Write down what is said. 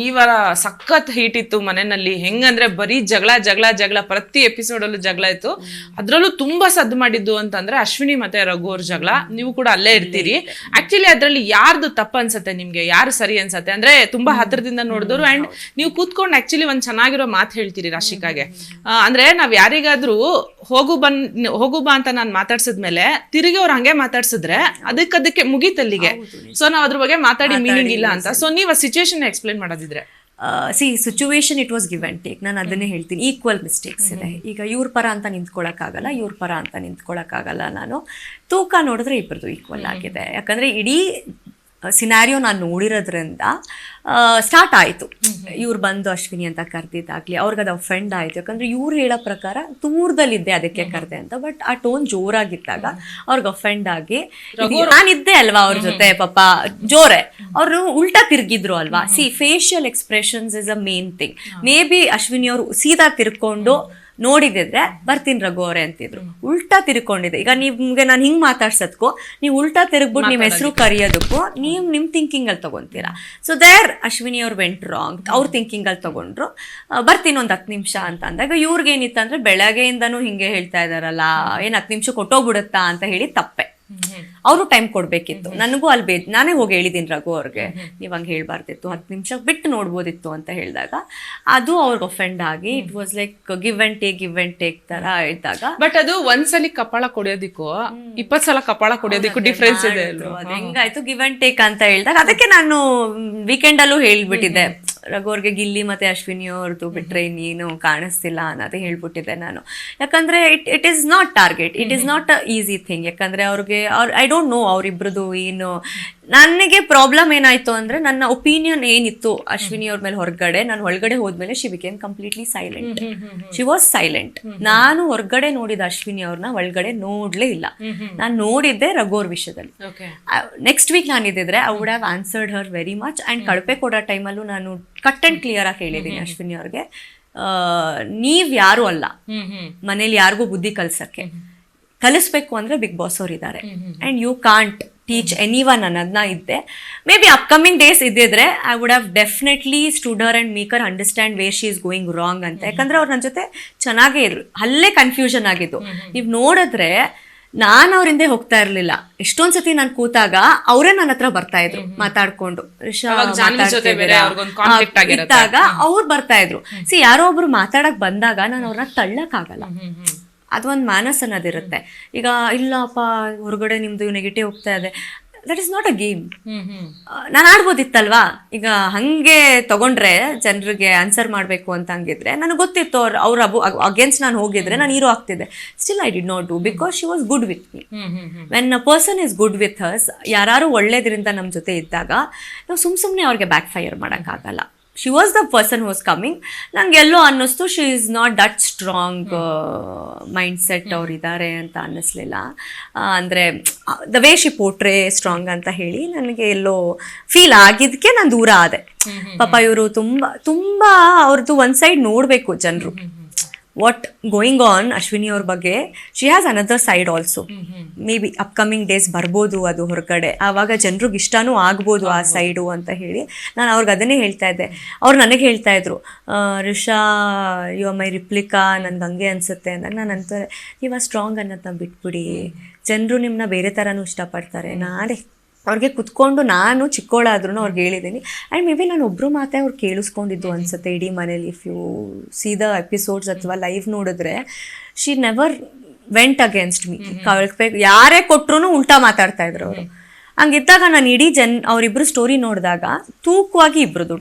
ಈ ವಾರ ಸಖತ್ ಹೀಟ್ ಇತ್ತು ಮನೆಯಲ್ಲಿ. ಹೆಂಗಂದ್ರೆ ಬರೀ ಜಗಳ ಪ್ರತಿ ಎಪಿಸೋಡ್ ಅಲ್ಲೂ ಜಗಳ ಇತ್ತು. ಅದ್ರಲ್ಲೂ ತುಂಬಾ ಸದ್ದು ಮಾಡಿದ್ದು ಅಂತಂದ್ರೆ ಅಶ್ವಿನಿ ಮತ್ತೆ ರಘು ಅವ್ರ ಜಗಳ. ನೀವು ಕೂಡ ಅಲ್ಲೇ ಇರ್ತೀರಿ. ಆಕ್ಚುಲಿ ಅದ್ರಲ್ಲಿ ಯಾರ್ದು ತಪ್ಪ ಅನ್ಸತ್ತೆ ನಿಮ್ಗೆ, ಯಾರು ಸರಿ ಅನ್ಸತ್ತೆ ಅಂದ್ರೆ ತುಂಬಾ ಹತ್ರದಿಂದ ನೋಡಿದವರು. ಅಂಡ್ ನೀವು ಕೂತ್ಕೊಂಡು ಆಕ್ಚುಲಿ ಒಂದ್ ಚೆನ್ನಾಗಿರೋ ಮಾತು ಹೇಳ್ತೀರಿ ರಾಶಿಕಾಗೆ. ಅಂದ್ರೆ ನಾವ್ ಯಾರಿಗಾದ್ರೂ ಹೋಗು ಬಾ ಅಂತ ನಾನ್ ಮಾತಾಡ್ಸಿದ್ಮೇಲೆ ತಿರುಗಿ ಅವ್ರು ಹಂಗೆ ಮಾತಾಡ್ಸಿದ್ರೆ ಅದಕ್ಕೆ ಮುಗೀತಲ್ಲಿಗೆ. ಸೊ ನಾವ್ ಅದ್ರ ಬಗ್ಗೆ ಮಾತಾಡಿ ಮೀನಿಂಗ್ ಇಲ್ಲ ಅಂತ. ಸೊ ನೀವು ಆ ಸಿಚುವೇಶನ್ ಎಕ್ಸ್ಪ್ಲೈನ್ ಮಾಡೋದಿದ್ರೆ situation it was give and take. ನಾನು ಅದನ್ನೇ ಹೇಳ್ತೀನಿ, ಈಕ್ವಲ್ ಮಿಸ್ಟೇಕ್ಸ್ ಇದೆ. ಈಗ ಇವ್ರ ಪರ ಅಂತ ನಿಂತ್ಕೊಳಕ್ಕಾಗಲ್ಲ, ಇವ್ರ ಪರ ಅಂತ ನಿಂತ್ಕೊಳಕ್ಕಾಗಲ್ಲ. ನಾನು ತೂಕ ನೋಡಿದ್ರೆ ಇಬ್ಬರದು ಈಕ್ವಲ್ ಆಗಿದೆ. ಯಾಕಂದರೆ ಇಡೀ ಸಿನಾರಿಯೋ ನಾನು ನೋಡಿರೋದ್ರಿಂದ ಸ್ಟಾರ್ಟ್ ಆಯಿತು. ಇವ್ರು ಬಂದು ಅಶ್ವಿನಿ ಅಂತ ಕರೆದಿದ್ದಾಗಲಿ ಅವ್ರಿಗೆ ಅದು ಅಫೆಂಡ್ ಆಯಿತು. ಯಾಕಂದರೆ ಇವ್ರು ಹೇಳೋ ಪ್ರಕಾರ ದೂರದಲ್ಲಿದ್ದೆ ಅದಕ್ಕೆ ಕರೆದೆ ಅಂತ. ಬಟ್ ಆ ಟೋನ್ ಜೋರಾಗಿದ್ದಾಗ ಅವ್ರಿಗೆ ಅಫೆಂಡ್ ಆಗಿ ನಾನಿದ್ದೆ ಅಲ್ವಾ ಅವ್ರ ಜೊತೆ, ಪಾಪ ಜೋರೆ ಅವರು ಉಲ್ಟಾ ತಿರ್ಗಿದ್ರು ಅಲ್ವಾ. Facial expressions is a main thing. May be Ashwini ಅವರು ಸೀದಾ ತಿರ್ಕೊಂಡು ನೋಡಿದಿದ್ರೆ ಬರ್ತೀನಿ ರಘು ಅವರೇ ಅಂತಿದ್ರು. ಉಲ್ಟಾ ತಿರ್ಕೊಂಡಿದೆ. ಈಗ ನಿಮ್ಗೆ ನಾನು ಹಿಂಗೆ ಮಾತಾಡ್ಸೋದಕ್ಕೂ ನೀವು ಉಲ್ಟಾ ತಿರುಗ್ಬಿಟ್ಟು ನಿಮ್ಮ ಹೆಸರು ಕರೆಯೋದಕ್ಕೂ ನೀವು ನಿಮ್ಮ ಥಿಂಕಿಂಗಲ್ಲಿ ತಗೊಂತೀರಾ. ಸೊ ದೇರ್ ಅಶ್ವಿನಿ ಅವ್ರು ವೆಂಟ್ ರಾಂಗ್. ಅವ್ರ ಥಿಂಕಿಂಗಲ್ಲಿ ತಗೊಂಡ್ರು. ಬರ್ತೀನಿ ಒಂದು 10 ನಿಮಿಷ ಅಂತ ಅಂದಾಗ ಇವ್ರಿಗೇನಿತ್ತು ಅಂದರೆ ಬೆಳಗ್ಗೆಯಿಂದನೂ ಹಿಂಗೆ ಹೇಳ್ತಾ ಇದ್ದಾರಲ್ಲ, ಏನು 10 ನಿಮಿಷ ಕೊಟ್ಟೋಗ್ಬಿಡುತ್ತಾ ಅಂತ ಹೇಳಿ ತಪ್ಪೆ. ಅವರು ಟೈಮ್ ಕೊಡ್ಬೇಕಿತ್ತು. ನನಗೂ ಅಲ್ಲಿ ನಾನೇ ಹೋಗಿ ಹೇಳಿದ್ದೀನಿ ರಘು ಅವ್ರಿಗೆ, ನೀವು ಹಂಗೆ ಹೇಳ್ಬಾರ್ದಿತ್ತು, 10 ನಿಮಿಷ ಬಿಟ್ಟು ನೋಡ್ಬೋದಿತ್ತು ಅಂತ ಹೇಳಿದಾಗ ಅದು ಅವ್ರಿಗೆ ಅಫೆಂಡ್ ಆಗಿ it was like give and take ತರ ಇದ್ದಾಗ. ಬಟ್ ಅದು ಒಂದ್ಸಲಿ ಕಪಾಳ ಕೊಡೋದಿಕ್ಕೂ 20 ಸಲ ಕಪಾಳ ಕೊಡೋದಿಕ್ಕೂ ಡಿಫ್ರೆನ್ಸ್ ಇದೆ. ಅದು ಹೆಂಗಾಯ್ತು ಗಿವ್ ಅಂಡ್ ಟೇಕ್ ಅಂತ ಹೇಳಿದಾಗ ಅದಕ್ಕೆ ನಾನು ವೀಕೆಂಡ್ ಅಲ್ಲೂ ಹೇಳ್ಬಿಟ್ಟಿದ್ದೆ, ರಘು ಅವ್ರಿಗೆ ಗಿಲ್ಲಿ ಮತ್ತೆ ಅಶ್ವಿನಿ ಅವ್ರದ್ದು ಬಿಟ್ರೆ ಇನ್ನೇನು ಕಾಣಿಸ್ತಿಲ್ಲ ಅನ್ನೋದೇ ಹೇಳ್ಬಿಟ್ಟಿದ್ದೆ ನಾನು. ಯಾಕಂದ್ರೆ it is not target, it is not a easy thing. ಯಾಕಂದ್ರೆ ಅವ್ರಿಗೆ ಐ ಡೋಂಟ್ ನೋ ಅವರಿಬ್ರದ್ದು ಏನು. ನನಗೆ ಪ್ರಾಬ್ಲಮ್ ಏನಾಯ್ತು ಅಂದ್ರೆ ನನ್ನ ಒಪಿನಿಯನ್ ಏನಿತ್ತು ಅಶ್ವಿನಿ ಅವ್ರ ಮೇಲೆ ಹೊರಗಡೆ, ನಾನು ಒಳಗಡೆ ಹೋದ್ಮೇಲೆ she became completely silent. She was silent. ನಾನು ಹೊರಗಡೆ ನೋಡಿದ ಅಶ್ವಿನಿ ಅವ್ರನ್ನ ಒಳಗಡೆ ನೋಡ್ಲೇ ಇಲ್ಲ. ನಾನು ನೋಡಿದ್ದೆ ರಘು ಅವ್ರ ವಿಷಯದಲ್ಲಿ. Next week ನಾನಿದ್ದಿದ್ರೆ I would have answered her very much. And ಕಳಪೆ ಕೊಡೋ ಟೈಮಲ್ಲೂ ನಾನು ಕಟ್ ಅಂಡ್ ಕ್ಲಿಯರ್ ಆಗಿ ಹೇಳಿದ್ದೀನಿ ಅಶ್ವಿನಿ ಅವ್ರಿಗೆ, ನೀವ್ ಯಾರು ಅಲ್ಲ ಮನೇಲಿ ಯಾರಿಗೂ ಬುದ್ಧಿ ಕಲಿಸ್ಬೇಕು ಅಂದ್ರೆ ಬಿಗ್ ಬಾಸ್ ಅವ್ರು ಇದ್ದಾರೆ. And you can't teach anyone ಅನ್ನೋದನ್ನ ಇದ್ದೆ. ಮೇ ಬಿ ಅಪ್ಕಮಿಂಗ್ ಡೇಸ್ ಇದ್ದಿದ್ರೆ I would have definitely stood her and make her understand where she is going wrong ಅಂತ. ಯಾಕಂದ್ರೆ ಅವ್ರು ನನ್ನ ಜೊತೆ ಚೆನ್ನಾಗೇ ಇದ್ರು. ಅಲ್ಲೇ ಕನ್ಫ್ಯೂಷನ್ ಆಗಿದ್ದು. ನೀವು ನೋಡಿದ್ರೆ ನಾನು ಅವ್ರ ಹಿಂದೆ ಹೋಗ್ತಾ ಇರ್ಲಿಲ್ಲ. ಎಷ್ಟೊಂದ್ಸತಿ ನಾನು ಕೂತಾಗ ಅವರೇ ನನ್ನ ಹತ್ರ ಬರ್ತಾ ಇದ್ರು ಮಾತಾಡ್ಕೊಂಡು, ಇದ್ದಾಗ ಅವ್ರು ಬರ್ತಾ ಇದ್ರು. ಯಾರೋ ಒಬ್ರು ಮಾತಾಡಕ್ ಬಂದಾಗ ನಾನು ಅವ್ರನ್ನ ತಳ್ಳಕ್ ಆಗಲ್ಲ. ಅದೊಂದು ಮಾನಸ್ ಅನ್ನೋದಿರುತ್ತೆ. ಈಗ ಇಲ್ಲಪ್ಪ ಹೊರಗಡೆ ನಿಮ್ದು ನೆಗೆಟಿವ್ ಹೋಗ್ತಾ ಇದೆ, that is not a game. ನಾನು ಆಡ್ಬೋದಿತ್ತಲ್ವಾ. ಈಗ ಹಂಗೆ ತಗೊಂಡ್ರೆ ಜನರಿಗೆ ಆನ್ಸರ್ ಮಾಡಬೇಕು ಅಂತ ಹಂಗಿದ್ರೆ ನನಗೆ ಗೊತ್ತಿತ್ತು ಅವ್ರ ಅಗೇನ್ಸ್ಟ್ ನಾನು ಹೋಗಿದ್ರೆ ನಾನು ಹೀರೋ ಆಗ್ತಿದ್ದೆ. Still I did not do because she was good with me. When a person is good with hers, ಯಾರು ಒಳ್ಳೇದ್ರಿಂದ ನಮ್ಮ ಜೊತೆ ಇದ್ದಾಗ ನಾವು ಸುಮ್ಮನೆ ಅವ್ರಿಗೆ ಬ್ಯಾಕ್ ಫೈರ್ ಮಾಡೋಕ್ಕಾಗಲ್ಲ. She was the person who was coming. ನಂಗೆ ಎಲ್ಲೋ ಅನ್ನಿಸ್ತು she is not that strong mindset ಅವ್ರು ಇದ್ದಾರೆ ಅಂತ ಅನ್ನಿಸ್ಲಿಲ್ಲ. ಅಂದರೆ the way she portray strong ಅಂತ ಹೇಳಿ ನನಗೆ ಎಲ್ಲೋ ಫೀಲ್ ಆಗಿದ್ದಕ್ಕೆ ನಾನು ದೂರ ಆದೆ. ಪಾಪ ಇವರು ತುಂಬ ಅವ್ರದ್ದು ಒಂದು ಸೈಡ್ ನೋಡಬೇಕು ಜನರು. ವಾಟ್ ಗೋಯಿಂಗ್ ಆನ್ ಅಶ್ವಿನಿ ಅವ್ರ ಬಗ್ಗೆ, she has another side also. May be upcoming days ಬರ್ಬೋದು ಅದು ಹೊರಗಡೆ, ಆವಾಗ ಜನರಿಗೆ ಇಷ್ಟನೂ ಆಗ್ಬೋದು ಆ ಸೈಡು ಅಂತ ಹೇಳಿ ನಾನು ಅವ್ರಿಗೆ ಅದನ್ನೇ ಹೇಳ್ತಾ ಇದ್ದೆ. ಅವ್ರು ನನಗೆ ಹೇಳ್ತಾ ಇದ್ರು, ರಿಷಾ ಯು ಮೈ ರಿಪ್ಲಿಕಾ, ನನ್ಗೆ ಹಂಗೆ ಅನಿಸುತ್ತೆ ಅಂದಾಗ ನಾನು ಅಂತಾರೆ, ನೀವು ಸ್ಟ್ರಾಂಗ್ ಅನ್ನೋದನ್ನ ಬಿಟ್ಬಿಡಿ, ಜನರು ನಿಮ್ಮನ್ನ ಬೇರೆ ಥರನೂ ಇಷ್ಟಪಡ್ತಾರೆ. ನಾನೇ ಅವ್ರಿಗೆ ಕುತ್ಕೊಂಡು ನಾನು ಚಿಕ್ಕೋಳಾದ್ರೂ ಅವ್ರಿಗೆ ಹೇಳಿದ್ದೀನಿ. ಆ್ಯಂಡ್ ಮೇ ಬಿ ನಾನು ಒಬ್ಬರು ಮಾತೇ ಅವ್ರು ಕೇಳಿಸ್ಕೊಂಡಿದ್ದು ಅನಿಸುತ್ತೆ ಇಡೀ ಮನೇಲಿ. If U C the episodes ಅಥವಾ ಲೈವ್ ನೋಡಿದ್ರೆ she never vent against me. ಯಾರೇ ಕೊಟ್ಟರು ಉಲ್ಟಾ ಮಾತಾಡ್ತಾ ಇದ್ರು ಅವರು. ಹಂಗಿದ್ದಾಗ ನಾನು ಇಡೀ ಅವರಿಬ್ರು ಸ್ಟೋರಿ ನೋಡಿದಾಗ ತೂಕವಾಗಿ ಇಬ್ರದ್ದು